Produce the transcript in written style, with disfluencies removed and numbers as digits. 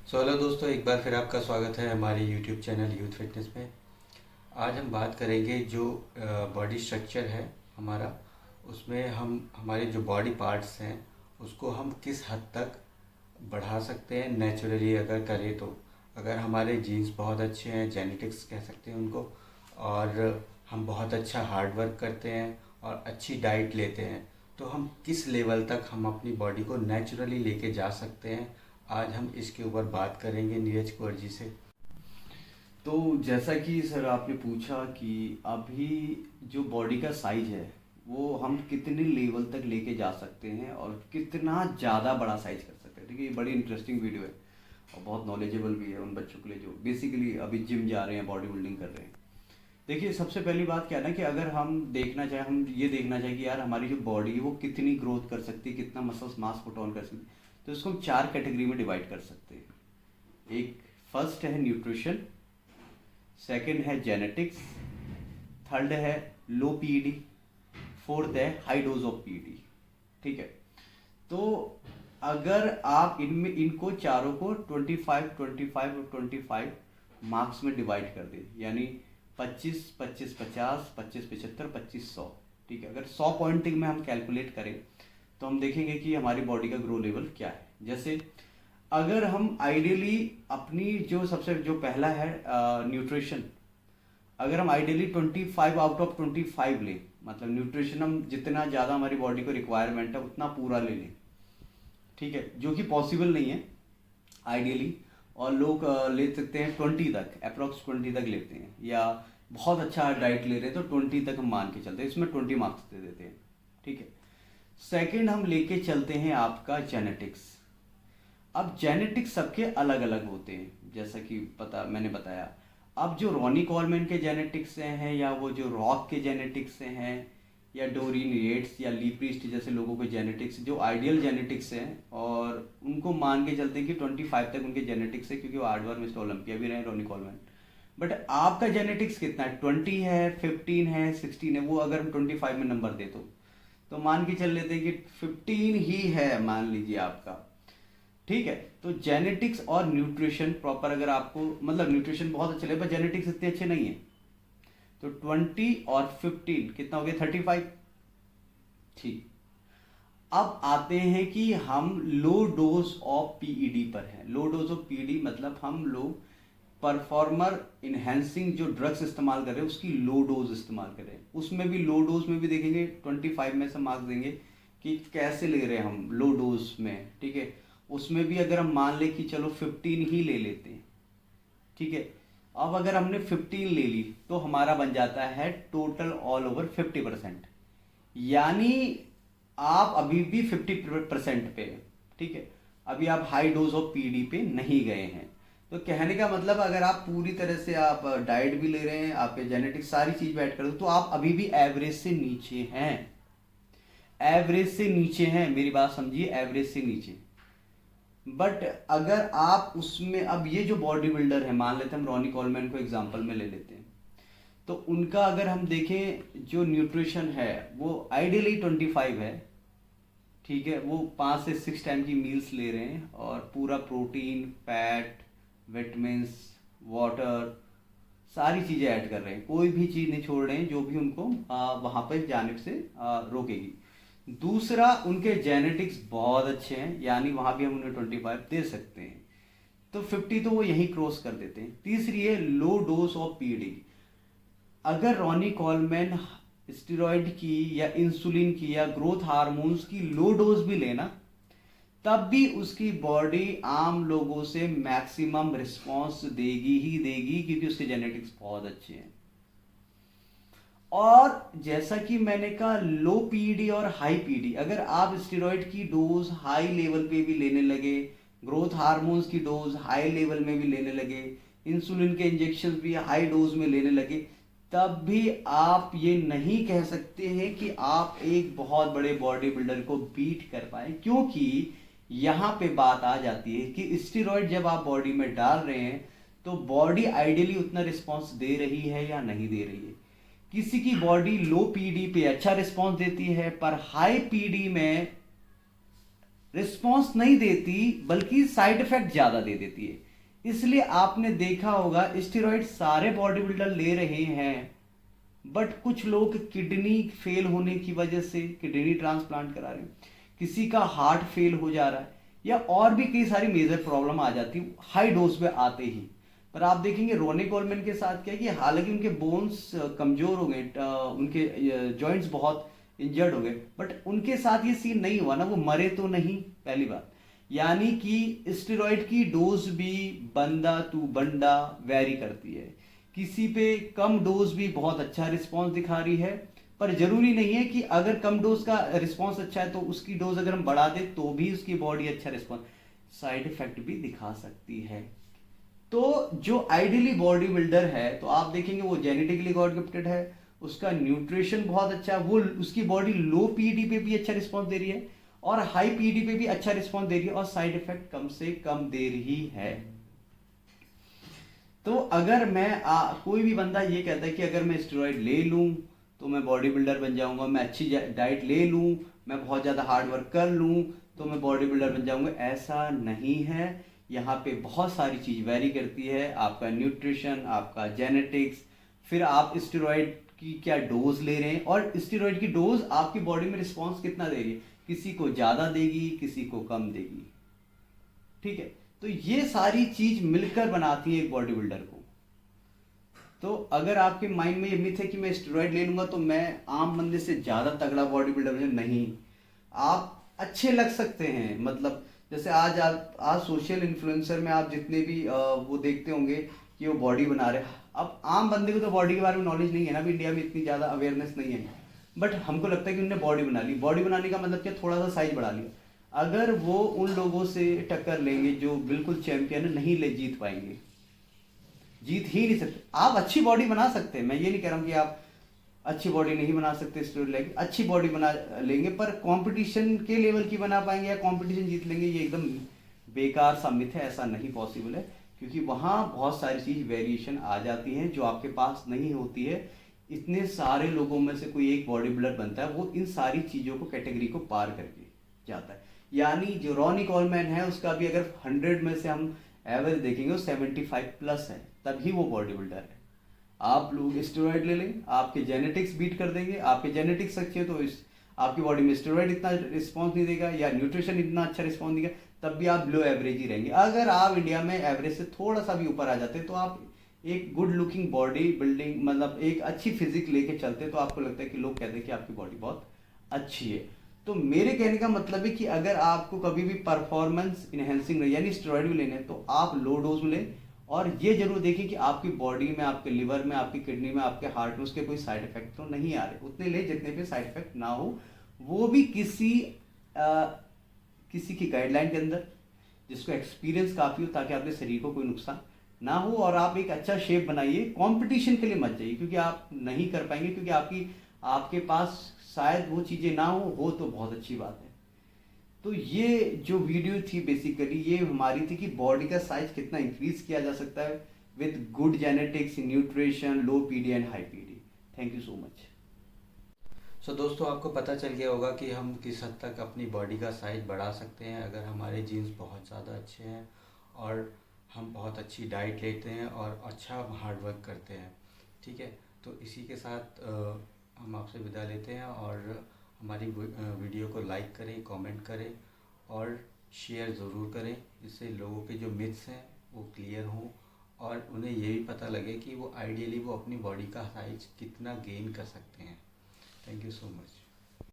Hello दोस्तों, एक बार फिर आपका स्वागत है हमारे यूट्यूब चैनल यूथ फिटनेस में। आज हम बात करेंगे जो बॉडी स्ट्रक्चर है हमारा, उसमें हम हमारे जो बॉडी पार्ट्स हैं उसको हम किस हद तक बढ़ा सकते हैं नेचुरली अगर करें तो। अगर हमारे जीन्स बहुत अच्छे हैं, जेनेटिक्स कह सकते हैं उनको, और हम बहुत अच्छा हार्ड वर्क करते हैं और अच्छी डाइट लेते हैं, तो हम किस लेवल तक हम अपनी बॉडी को नेचुरली लेके जा सकते हैं। आज हम इसके ऊपर बात करेंगे नीरज कुंवर जी से। तो जैसा कि सर आपने पूछा कि अभी जो बॉडी का साइज है वो हम कितने लेवल तक लेके जा सकते हैं और कितना ज़्यादा बड़ा साइज कर सकते हैं। देखिए, ये बड़ी इंटरेस्टिंग वीडियो है और बहुत नॉलेजेबल भी है उन बच्चों के लिए जो बेसिकली अभी जिम जा रहे हैं, बॉडी बिल्डिंग कर रहे हैं। देखिए, सबसे पहली बात क्या है ना कि अगर हम देखना चाहें, हम ये देखना चाहें कि यार हमारी जो बॉडी है वो कितनी ग्रोथ कर सकती है, कितना मसल्स मास पुट ऑन कर सकती है, तो इसको हम 4 कैटेगरी में डिवाइड कर सकते हैं। एक फर्स्ट है न्यूट्रिशन, सेकंड है जेनेटिक्स, थर्ड है लो पीईडी, फोर्थ है हाई डोज ऑफ पीईडी। ठीक है, तो अगर आप इनमें इनको चारों को 25 25 और 25 मार्क्स में डिवाइड कर दें, यानी 25 25 50 25 75 25 100। ठीक है, अगर 100 पॉइंटिंग में हम कैलकुलेट करें तो हम देखेंगे कि हमारी बॉडी का ग्रो लेवल क्या है। जैसे अगर हम आइडियली अपनी जो पहला है न्यूट्रिशन, अगर हम आइडियली 25 आउट ऑफ 25 लें, मतलब न्यूट्रिशन हम जितना ज़्यादा हमारी बॉडी को रिक्वायरमेंट है उतना पूरा ले लें। ठीक है, जो कि पॉसिबल नहीं है आइडियली, और लोग ले सकते हैं 20 तक, अप्रोक्स 20 तक लेते हैं, या बहुत अच्छा डाइट ले रहे हैं तो 20 तक हम मान के चलते हैं, इसमें 20 मार्क्स दे देते हैं। ठीक है, सेकंड हम लेके चलते हैं आपका जेनेटिक्स। अब जेनेटिक्स सबके अलग अलग होते हैं, जैसा कि मैंने बताया। अब जो रॉनी कॉलमैन के जेनेटिक्स से हैं, या वो जो रॉक के जेनेटिक्स से हैं, या डोरिन येट्स या ली प्रीस्ट जैसे लोगों के जेनेटिक्स जो आइडियल जेनेटिक्स हैं, और उनको मान के चलते हैं कि 25 तक उनके जेनेटिक्स है, क्योंकि वो 8 बार मिस्टर ओलंपिया भी रहे रॉनी कॉलमैन। बट आपका जेनेटिक्स कितना है? 20 है, 15 है, 16 है। वो अगर हम 25 में नंबर दे तो मान के चल लेते हैं कि 15 ही है, मान लीजिए आपका। ठीक है, तो जेनेटिक्स और न्यूट्रिशन प्रॉपर, अगर आपको मतलब न्यूट्रिशन बहुत अच्छे लगे पर जेनेटिक्स इतने अच्छे नहीं है, तो 20 और 15 कितना हो गया? 35। ठीक, अब आते हैं कि हम लो डोज ऑफ पीईडी पर हैं। लो डोज ऑफ पीईडी मतलब हम लोग परफॉर्मर इनहेंसिंग जो ड्रग्स इस्तेमाल कर रहे हैं उसकी लो डोज इस्तेमाल कर रहे हैं। उसमें भी लो डोज में भी देखेंगे, 25 में से मार्क्स देंगे कि कैसे ले रहे हैं हम लो डोज में। ठीक है, उसमें भी अगर हम मान ले कि चलो 15 ही ले लेते हैं। ठीक है, अब अगर हमने 15 ले ली तो हमारा बन जाता है टोटल ऑल ओवर 50%, यानी आप अभी भी 50% पे हैं। ठीक है, अभी आप हाई डोज ऑफ पीडी पे नहीं गए हैं। तो कहने का मतलब, अगर आप पूरी तरह से आप डाइट भी ले रहे हैं, आप जेनेटिक्स सारी चीज ऐड कर दो, तो आप अभी भी एवरेज से नीचे हैं। एवरेज से नीचे हैं, मेरी बात समझिए, एवरेज से नीचे। बट अगर आप उसमें, अब ये जो बॉडी बिल्डर है, मान लेते हैं हम रॉनी कॉलमैन को एग्जांपल में ले लेते हैं, तो उनका अगर हम देखें जो न्यूट्रिशन है वो आइडियली 25 है। ठीक है, वो 5 से 6 टाइम की मील्स ले रहे हैं और पूरा प्रोटीन, फैट, विटामिन्स, वाटर, सारी चीज़ें ऐड कर रहे हैं, कोई भी चीज़ नहीं छोड़ रहे हैं जो भी उनको वहाँ पर जाने से रोकेगी। दूसरा, उनके जेनेटिक्स बहुत अच्छे हैं, यानी वहाँ भी हम उन्हें 25 दे सकते हैं, तो 50 तो वो यहीं क्रॉस कर देते हैं। तीसरी है लो डोज ऑफ पीडी। अगर रॉनी कॉलमैन स्टेरॉइड की या इंसुलिन की या ग्रोथ हार्मोन्स की लो डोज भी लेना, तब भी उसकी बॉडी आम लोगों से मैक्सिमम रिस्पॉन्स देगी ही देगी, क्योंकि उसके जेनेटिक्स बहुत अच्छे हैं। और जैसा कि मैंने कहा, लो पीडी और हाई पीडी, अगर आप स्टेरॉइड की डोज हाई लेवल पे भी लेने लगे, ग्रोथ हार्मोन्स की डोज हाई लेवल में भी लेने लगे, इंसुलिन के इंजेक्शन भी हाई डोज में लेने लगे, तब भी आप ये नहीं कह सकते हैं कि आप एक बहुत बड़े बॉडी बिल्डर को बीट कर पाए, क्योंकि यहां पे बात आ जाती है कि स्टेरॉइड जब आप बॉडी में डाल रहे हैं तो बॉडी आइडियली उतना रिस्पॉन्स दे रही है या नहीं दे रही है। किसी की बॉडी लो पीडी पे अच्छा रिस्पॉन्स देती है, पर हाई पीडी में रिस्पॉन्स नहीं देती बल्कि साइड इफेक्ट ज्यादा दे देती है। इसलिए आपने देखा होगा स्टेरॉइड सारे बॉडी बिल्डर ले रहे हैं, बट कुछ लोग किडनी फेल होने की वजह से किडनी ट्रांसप्लांट करा रहे हैं, किसी का हार्ट फेल हो जा रहा है, या और भी कई सारी मेजर प्रॉब्लम आ जाती है हाई डोज पे आते ही। पर आप देखेंगे रोनी कोलमैन के साथ क्या है कि हालांकि उनके बोन्स कमजोर हो गए, उनके जॉइंट्स बहुत इंजर्ड हो गए, बट उनके साथ ये सीन नहीं हुआ ना, वो मरे तो नहीं, पहली बात। यानी कि स्टेरॉइड की डोज भी बंदा टू बंदा वेरी करती है। किसी पे कम डोज भी बहुत अच्छा रिस्पॉन्स दिखा रही है, पर जरूरी नहीं है कि अगर कम डोज का रिस्पॉन्स अच्छा है तो उसकी डोज अगर हम बढ़ा दें तो भी उसकी बॉडी अच्छा रिस्पॉन्स, साइड इफेक्ट भी दिखा सकती है। तो जो आइडियली बॉडी बिल्डर है तो आप देखेंगे वो जेनेटिकली गॉड गिफ्टेड है, उसका न्यूट्रिशन बहुत अच्छा है, वो उसकी बॉडी लो पीडी पे भी अच्छा रिस्पॉन्स दे रही है और हाई पीडी पे भी अच्छा रिस्पॉन्स दे रही है और साइड इफेक्ट कम से कम दे रही है। तो अगर मैं कोई भी बंदा ये कहता है कि अगर मैं स्टेरॉइड ले लूं तो मैं बॉडी बिल्डर बन जाऊंगा, मैं अच्छी डाइट ले लूं, मैं बहुत ज़्यादा हार्ड वर्क कर लूं तो मैं बॉडी बिल्डर बन जाऊंगा, ऐसा नहीं है। यहाँ पे बहुत सारी चीज़ वेरी करती है, आपका न्यूट्रिशन, आपका जेनेटिक्स, फिर आप स्टेरॉइड की क्या डोज ले रहे हैं और स्टेरॉइड की डोज आपकी बॉडी में रिस्पॉन्स कितना दे रही है, किसी को ज़्यादा देगी, किसी को कम देगी, ठीक है। तो ये सारी चीज मिलकर बनाती है एक बॉडी बिल्डर को। तो अगर आपके माइंड में ये मिथ है कि मैं स्टेरॉइड ले लूंगा तो मैं आम बंदे से ज्यादा तगड़ा बॉडी बिल्डर बन, नहीं, आप अच्छे लग सकते हैं। मतलब जैसे आज सोशल इन्फ्लुएंसर में आप जितने भी वो देखते होंगे कि वो बॉडी बना रहे हैं, अब आम बंदे को तो बॉडी के बारे में नॉलेज नहीं है ना, भी इंडिया में इतनी ज्यादा अवेयरनेस नहीं है, बट हमको लगता है कि उन्होंने बॉडी बना ली। बॉडी बनाने का मतलब क्या, थोड़ा सा साइज बढ़ा लिया। अगर वो उन लोगों से टक्कर लेंगे जो बिल्कुल चैंपियन है, नहीं ले जीत पाएंगे, जीत ही नहीं सकते। आप अच्छी बॉडी बना सकते हैं, मैं ये नहीं कह रहा हूं कि आप अच्छी बॉडी नहीं बना सकते स्टेरॉइड लेके, अच्छी बॉडी बना लेंगे, पर कंपटीशन के लेवल की बना पाएंगे या कंपटीशन जीत लेंगे, ये एकदम बेकार सा मिथ है, ऐसा नहीं पॉसिबल है। क्योंकि वहां बहुत सारी चीज वेरिएशन आ जाती है जो आपके पास नहीं होती है। इतने सारे लोगों में से कोई एक बॉडी बिल्डर बनता है, वो इन सारी चीजों को, कैटेगरी को पार करके जाता है। यानी जो रॉनी कॉलमैन है उसका भी अगर 100 में से हम एवरेज देखेंगे वो 75 प्लस है, तभी वो बॉडी बिल्डर है। आप लोग स्टेरॉइड ले लें, आपके जेनेटिक्स बीट कर देंगे, आपके जेनेटिक्स अच्छे तो इस आपकी बॉडी में स्टेरॉइड इतना रिस्पॉन्स नहीं देगा या न्यूट्रिशन इतना अच्छा रिस्पॉन्स देगा, तब भी आप लो एवरेज ही रहेंगे। अगर आप इंडिया में एवरेज से थोड़ा सा भी ऊपर आ जाते तो आप एक गुड लुकिंग बॉडी बिल्डिंग, मतलब एक अच्छी फिजिक लेके चलते, तो आपको लगता है कि लोग कहते हैं कि आपकी बॉडी बहुत अच्छी है। तो मेरे कहने का मतलब है कि अगर आपको कभी भी परफॉर्मेंस इनहेंसिंग यानी स्टेरॉइड भी लेने हैं तो आप लो डोज में लें, और ये जरूर देखिए कि आपकी बॉडी में, आपके लिवर में, आपकी किडनी में, आपके हार्ट में उसके कोई साइड इफेक्ट तो नहीं आ रहे, उतने ले जितने पे साइड इफेक्ट ना हो, वो भी किसी की गाइडलाइन के अंदर, जिसको एक्सपीरियंस काफी हो, ताकि आपके शरीर को कोई नुकसान ना हो और आप एक अच्छा शेप बनाइए। कंपटीशन के लिए मत जाइए, क्योंकि आप नहीं कर पाएंगे, क्योंकि आपके पास शायद वो चीजें ना हो तो बहुत अच्छी बात है। तो ये जो वीडियो थी बेसिकली ये हमारी थी कि बॉडी का साइज कितना इंक्रीज किया जा सकता है with good genetics, nutrition, low PD and high PD. Thank you so much. So दोस्तों, आपको पता चल गया होगा कि हम किस हद तक अपनी बॉडी का साइज बढ़ा सकते हैं अगर हमारे जीन्स बहुत ज़्यादा अच्छे हैं और हम बहुत अच्छी डाइट लेते हैं और अच्छा हार्ड वर्क करते हैं। ठीक है, तो इसी के साथ हम आपसे विदा लेते हैं और हमारी वीडियो को लाइक करें, कमेंट करें और शेयर ज़रूर करें, जिससे लोगों के जो मिथ्स हैं वो क्लियर हों और उन्हें ये भी पता लगे कि वो आइडियली वो अपनी बॉडी का साइज कितना गेन कर सकते हैं। Thank you so much.